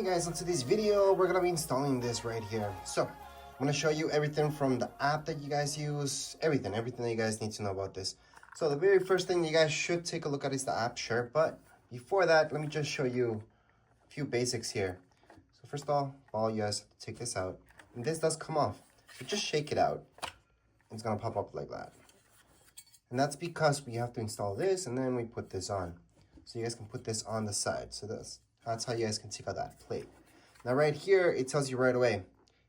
Hey guys, on today's video, we're gonna be installing this right here. So, I'm gonna show you everything from the app that you guys use, everything that you guys need to know about this. So the very first thing you guys should take a look at is the app, sure, but before that, let me just show you a few basics here. So first of all, you guys have to take this out, and this does come off. So just shake it out, it's gonna pop up like that. And that's because we have to install this, and then we put this on. So you guys can put this on the side, so that's how you guys can take out that plate. Now right here, it tells you right away.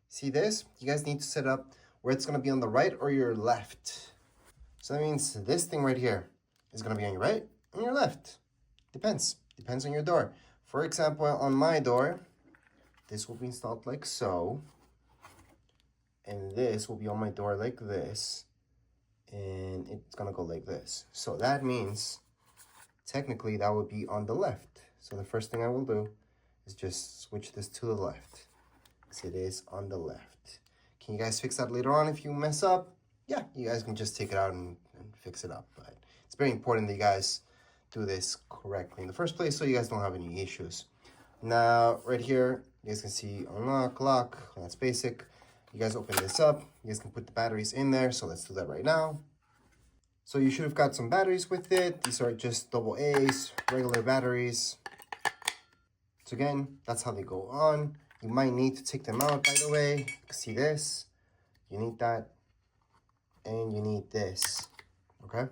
See this? You guys need to set up where it's gonna be on the right or your left. So that means this thing right here is gonna be on your right and your left. Depends on your door. For example, on my door, this will be installed like so. And this will be on my door like this. And it's gonna go like this. So that means, technically that would be on the left. So the first thing I will do is just switch this to the left, because it is on the left. Can you guys fix that later on if you mess up? Yeah, you guys can just take it out and fix it up. But it's very important that you guys do this correctly in the first place so you guys don't have any issues. Now, right here, you guys can see unlock, lock, that's basic. You guys open this up, you guys can put the batteries in there, so let's do that right now. So you should have got some batteries with it. These are just double A's, regular batteries. So again, that's how they go on. You might need to take them out, by the way. See this? You need that, and you need this, okay?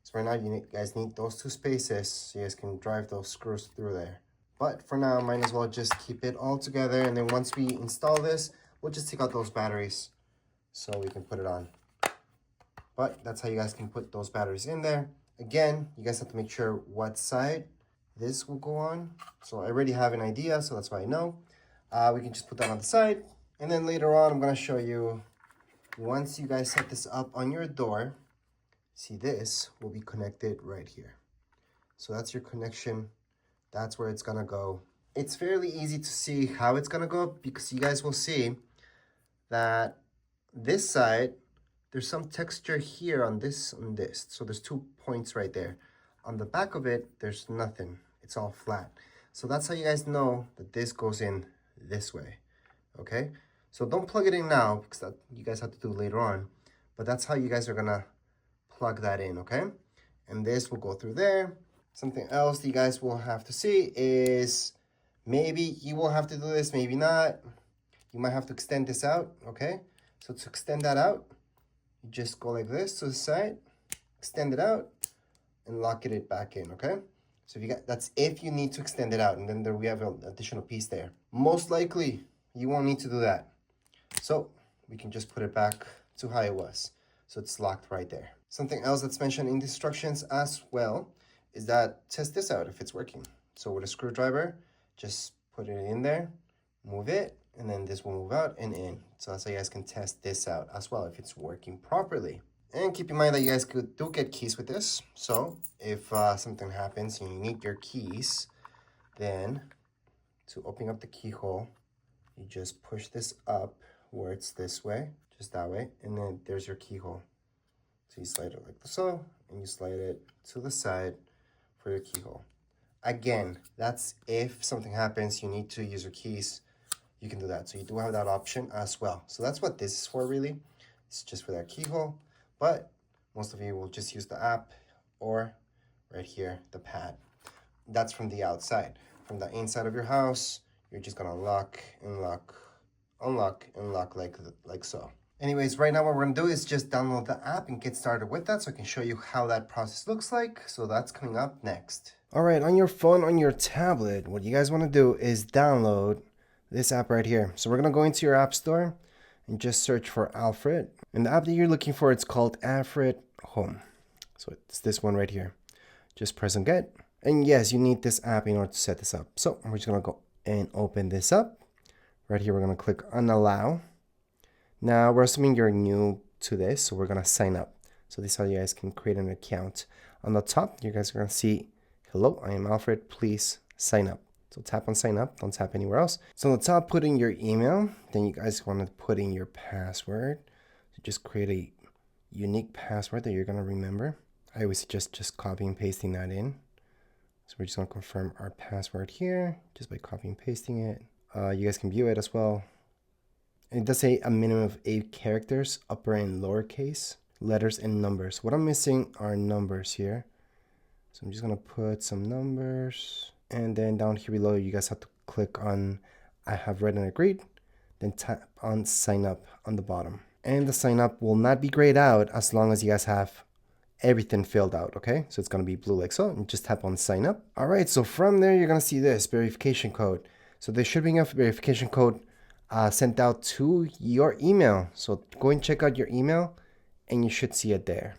So right now, you guys need those two spaces so you guys can drive those screws through there. But for now, might as well just keep it all together, and then once we install this, we'll just take out those batteries so we can put it on. But that's how you guys can put those batteries in there. Again, you guys have to make sure what side this will go on. So I already have an idea, so that's why I know. We can just put that on the side. And then later on, I'm gonna show you, once you guys set this up on your door, see this will be connected right here. So that's your connection. That's where it's gonna go. It's fairly easy to see how it's gonna go because you guys will see that this side, there's some texture here on this. So there's 2 points right there. On the back of it, there's nothing. It's all flat. So that's how you guys know that this goes in this way, okay? So don't plug it in now because that you guys have to do later on. But that's how you guys are gonna plug that in, okay? And this will go through there. Something else you guys will have to see is, maybe you will have to do this, maybe not. You might have to extend this out, okay? So to extend that out, you just go like this to the side, extend it out, and lock it back in, okay? So if you got, that's if you need to extend it out, and then we have an additional piece there. Most likely, you won't need to do that. So we can just put it back to how it was. So it's locked right there. Something else that's mentioned in the instructions as well is that test this out if it's working. So with a screwdriver, just put it in there, move it, and then this will move out and in. So that's how you guys can test this out as well if it's working properly. And keep in mind that you guys do get keys with this. So if something happens and you need your keys, then to open up the keyhole, you just push this up where it's this way, just that way, and then there's your keyhole. So you slide it like so, and you slide it to the side for your keyhole. Again, that's if something happens, you need to use your keys, you can do that. So you do have that option as well. So that's what this is for really. It's just for that keyhole. But most of you will just use the app or right here, the pad. That's from the outside. From the inside of your house, you're just gonna lock and lock, unlock and lock like so. Anyways, right now what we're gonna do is just download the app and get started with that so I can show you how that process looks like. So that's coming up next. All right, on your phone, on your tablet, what you guys wanna do is download this app right here. So we're gonna go into your app store and just search for Alfred. And the app that you're looking for, it's called Alfred Home. So it's this one right here. Just press on get. And yes, you need this app in order to set this up. So we're just gonna go and open this up. Right here, we're gonna click on allow. Now we're assuming you're new to this, so we're gonna sign up. So this is how you guys can create an account. On the top, you guys are gonna see, hello, I am Alfred, please sign up. So tap on sign up, don't tap anywhere else. So on the top, put in your email. Then you guys want to put in your password. So just create a unique password that you're going to remember. I always suggest just copying and pasting that in. So we're just gonna confirm our password here just by copying and pasting it. You guys can view it as well. And it does say a minimum of 8 characters, upper and lowercase, letters and numbers. What I'm missing are numbers here. So I'm just gonna put some numbers. And then down here below, you guys have to click on I have read and agreed. Then tap on sign up on the bottom. And the sign up will not be grayed out as long as you guys have everything filled out, okay? So it's gonna be blue like so, and just tap on sign up. All right, so from there, you're gonna see this verification code. So there should be a verification code sent out to your email. So go and check out your email and you should see it there.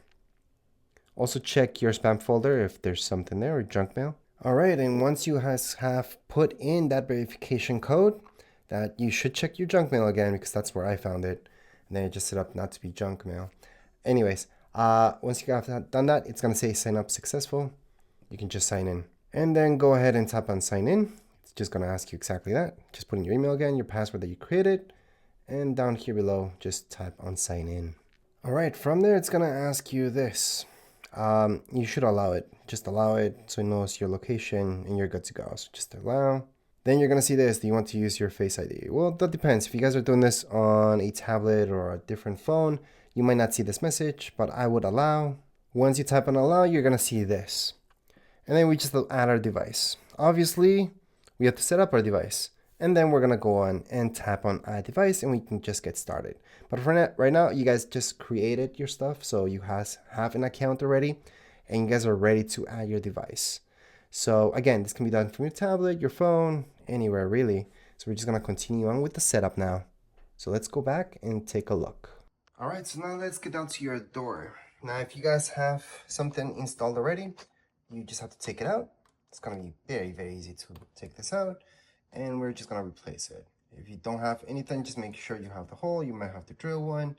Also check your spam folder if there's something there, or junk mail. All right, and once you have put in that verification code, that you should check your junk mail again, because that's where I found it. And then it just set up not to be junk mail. Anyways, once you have done that, it's gonna say sign up successful. You can just sign in. And then go ahead and tap on sign in. It's just gonna ask you exactly that. Just put in your email again, your password that you created, and down here below, just tap on sign in. All right, from there, it's gonna ask you this. You should allow it. Just allow it so it knows your location and you're good to go. So just allow. Then you're gonna see this. Do you want to use your Face ID? Well, that depends. If you guys are doing this on a tablet or a different phone, you might not see this message, but I would allow. Once you tap on allow, you're gonna see this. And then we just add our device. Obviously, we have to set up our device. And then we're gonna go on and tap on add device and we can just get started. But for now, right now, you guys just created your stuff. So you guys have an account already and you guys are ready to add your device. So again, this can be done from your tablet, your phone, anywhere really. So we're just gonna continue on with the setup now. So let's go back and take a look. All right, so now let's get down to your door. Now, if you guys have something installed already, you just have to take it out. It's gonna be very, very easy to take this out, and we're just gonna replace it. If you don't have anything, just make sure you have the hole. You might have to drill one,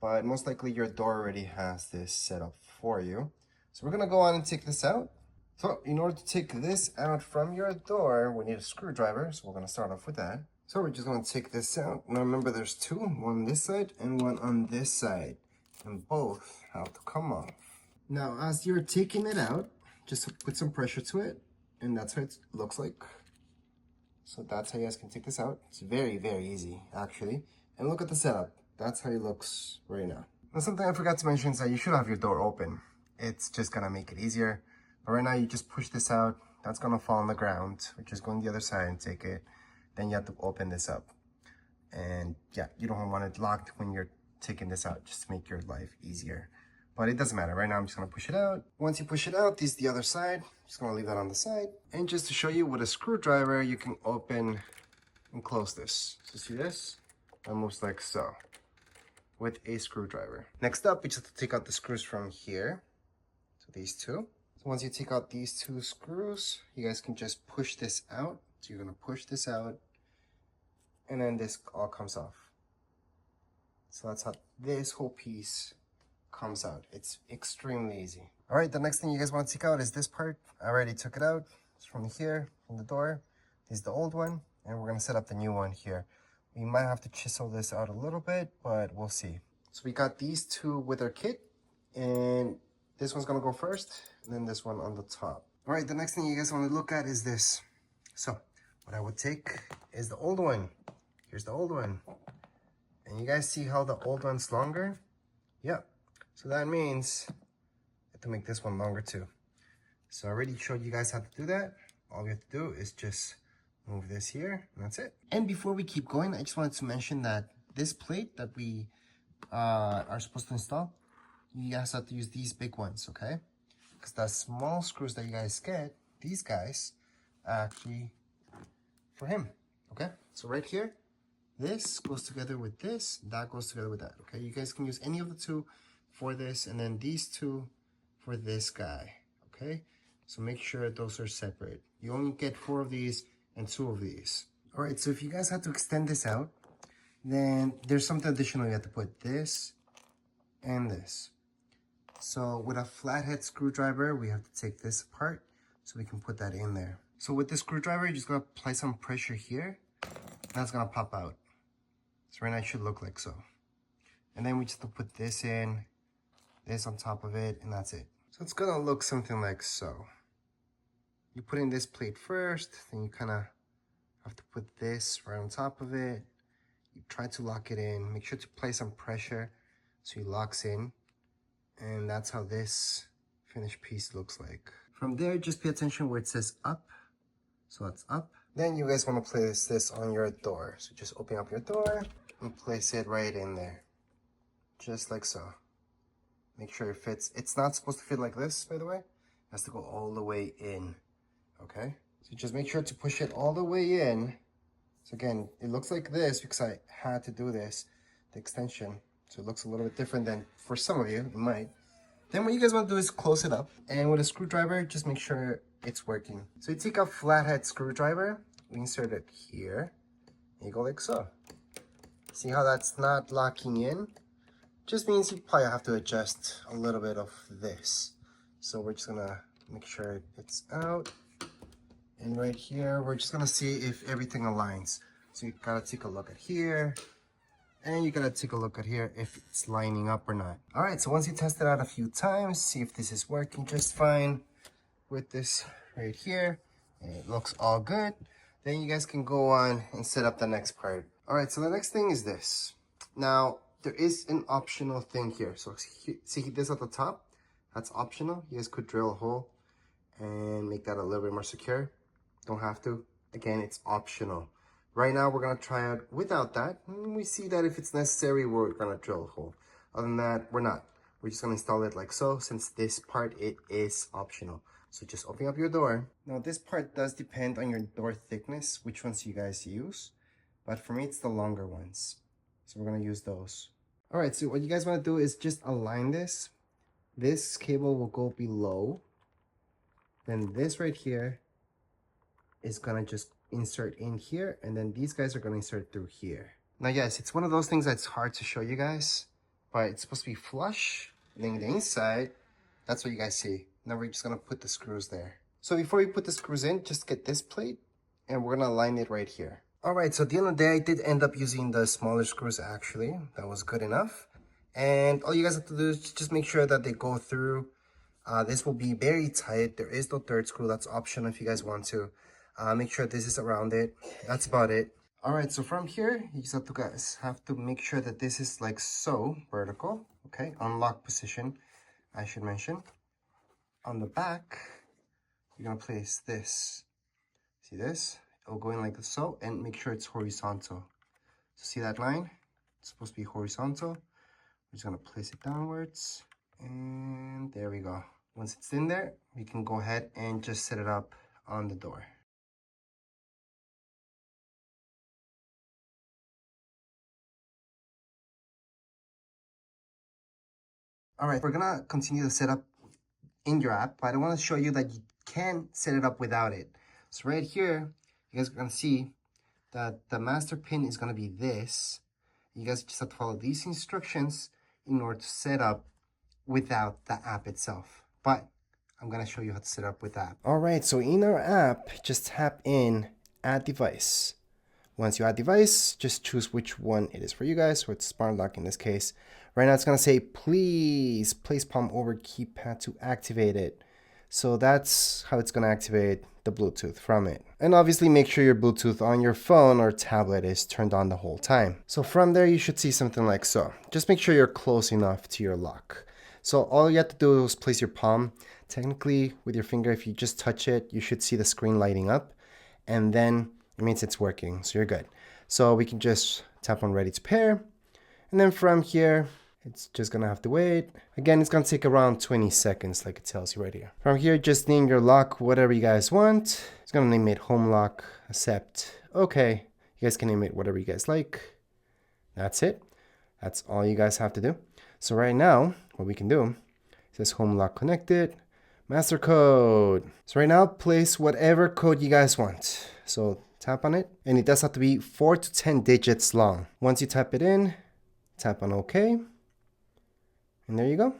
but most likely your door already has this set up for you. So we're gonna go on and take this out. So in order to take this out from your door, we need a screwdriver. So we're gonna start off with that. So we're just gonna take this out. Now remember, there's two, one on this side and one on this side, and both have to come off. Now, as you're taking it out, just put some pressure to it, and that's how it looks like. So that's how you guys can take this out. It's very, very easy, actually. And look at the setup. That's how it looks right now. Now, something I forgot to mention is that you should have your door open. It's just gonna make it easier. But right now, you just push this out. That's gonna fall on the ground. We're just going the other side and take it. Then you have to open this up. And yeah, you don't want it locked when you're taking this out, just to make your life easier. But it doesn't matter. Right now, I'm just gonna push it out. Once you push it out, this is the other side. Just gonna leave that on the side. And just to show you with a screwdriver, you can open and close this. So see this? That moves like so, with a screwdriver. Next up, we just have to take out the screws from here. So these two. So once you take out these two screws, you guys can just push this out. So you're gonna push this out, and then this all comes off. So that's how this whole piece comes out. It's extremely easy. All right, the next thing you guys want to take out is this part. I already took it out. It's from here, from the door. This is the old one, and we're gonna set up the new one here. We might have to chisel this out a little bit, but we'll see. So we got these two with our kit, and this one's gonna go first, and then this one on the top. All right, the next thing you guys want to look at is this. So what I would take is the old one. Here's the old one. And you guys see how the old one's longer? Yeah. So that means you have to make this one longer too. So I already showed you guys how to do that. All we have to do is just move this here, and that's it. And before we keep going, I just wanted to mention that this plate that we are supposed to install, you guys have to use these big ones, okay? Because the small screws that you guys get, these guys, are actually for him, okay? So right here, this goes together with this, that goes together with that, okay? You guys can use any of the two for this, and then these two for this guy, okay? So make sure those are separate. You only get 4 of these and 2 of these. All right, so if you guys have to extend this out, then there's something additional. You have to put this and this. So with a flathead screwdriver, we have to take this apart so we can put that in there. So with the screwdriver, you're just gonna apply some pressure here, and that's gonna pop out. So right now it should look like so. And then we just have to put this in, this on top of it, and that's it. So it's gonna look something like so. you put in this plate first, then you kind of have to put this right on top of it. You try to lock it in. Make sure to apply some pressure so it locks in. And that's how this finished piece looks like. From there, just pay attention where it says up. So that's up. Then you guys want to place this on your door. So just open up your door and place it right in there. Just like so. Make sure it fits. It's not supposed to fit like this, by the way. It has to go all the way in. Okay? So just make sure to push it all the way in. So again, it looks like this because I had to do this, the extension. So it looks a little bit different than for some of you, it might. Then what you guys want to do is close it up. And with a screwdriver, just make sure it's working. So you take a flathead screwdriver, insert it here, and you go like so. See how that's not locking in? Just means you probably have to adjust a little bit of this. So we're just gonna make sure it's out. And right here, we're just gonna see if everything aligns. So you gotta take a look at here. And you gotta take a look at here if it's lining up or not. All right, so once you test it out a few times, see if this is working just fine with this right here. And it looks all good. Then you guys can go on and set up the next part. All right, so the next thing is this. Now, there is an optional thing here. So see this at the top? That's optional. You guys could drill a hole and make that a little bit more secure. Don't have to. Again, it's optional. Right now, we're going to try it without that. And we see that if it's necessary, we're going to drill a hole. Other than that, we're not. We're just going to install it like so, since this part, it is optional. So just open up your door. Now, this part does depend on your door thickness, which ones you guys use. But for me, it's the longer ones. So we're going to use those. All right, so what you guys want to do is just align this. This cable will go below. Then this right here is going to just insert in here, and then these guys are going to insert through here. Now yes, it's one of those things that's hard to show you guys, but it's supposed to be flush, and then the inside, that's what you guys see. Now we're just going to put the screws there. So before we put the screws in, just get this plate, and we're going to align it right here. All right, so at the end of the day, I did end up using the smaller screws actually. That was good enough. And all you guys have to do is just make sure that they go through. This will be very tight. There is no third screw. That's optional if you guys want to. Make sure this is around it. That's about it. All right, so from here, you just have to make sure that this is like so, vertical, okay? Unlock position, I should mention. On the back, you're gonna place this. See this? It'll go in like so, and make sure it's horizontal. So see that line? It's supposed to be horizontal. We're just gonna place it downwards, and there we go. Once it's in there, we can go ahead and just set it up on the door. All right, we're gonna continue the setup in your app, but I want to show you that you can set it up without it. So right here, you guys are gonna see that the master pin is gonna be this. You guys just have to follow these instructions in order to set up without the app itself. But I'm gonna show you how to set up with the app. All right, so in our app, just tap in Add Device. Once you add device, just choose which one it is for you guys. So it's smart lock in this case. Right now it's gonna say, please place palm over keypad to activate it. So that's how it's gonna activate the Bluetooth from it. And obviously make sure your Bluetooth on your phone or tablet is turned on the whole time. So from there, you should see something like so. Just make sure you're close enough to your lock. So all you have to do is place your palm. Technically with your finger, if you just touch it, you should see the screen lighting up. And then it means it's working, so you're good. So we can just tap on ready to pair. And then from here, it's just gonna have to wait. Again, it's gonna take around 20 seconds like it tells you right here. From here, just name your lock whatever you guys want. It's gonna name it home lock, accept, okay. You guys can name it whatever you guys like. That's it. That's all you guys have to do. So right now, what we can do, it says home lock connected, master code. So right now, place whatever code you guys want. So tap on it, and it does have to be 4 to 10 digits long. Once you type it in, tap on OK, and there you go.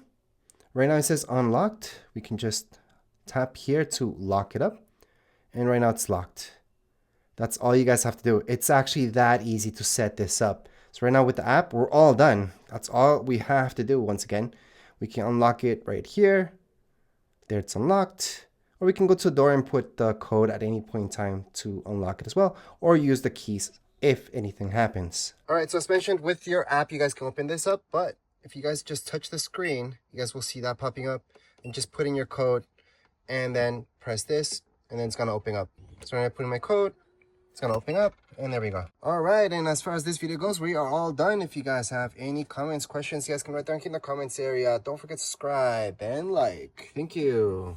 Right now it says unlocked. We can just tap here to lock it up, and right now it's locked. That's all you guys have to do. It's actually that easy to set this up. So right now with the app, we're all done. That's all we have to do. Once again, we can unlock it right here. There it's unlocked. or we can go to the door and put the code at any point in time to unlock it as well, or use the keys if anything happens. All right, so as mentioned, with your app, you guys can open this up, but if you guys just touch the screen, you guys will see that popping up, and just put in your code and then press this, and then it's gonna open up. So when I put in my code, it's gonna open up, and there we go. All right, and as far as this video goes, we are all done. If you guys have any comments, questions, you guys can write down in the comments area. Don't forget to subscribe and like. Thank you.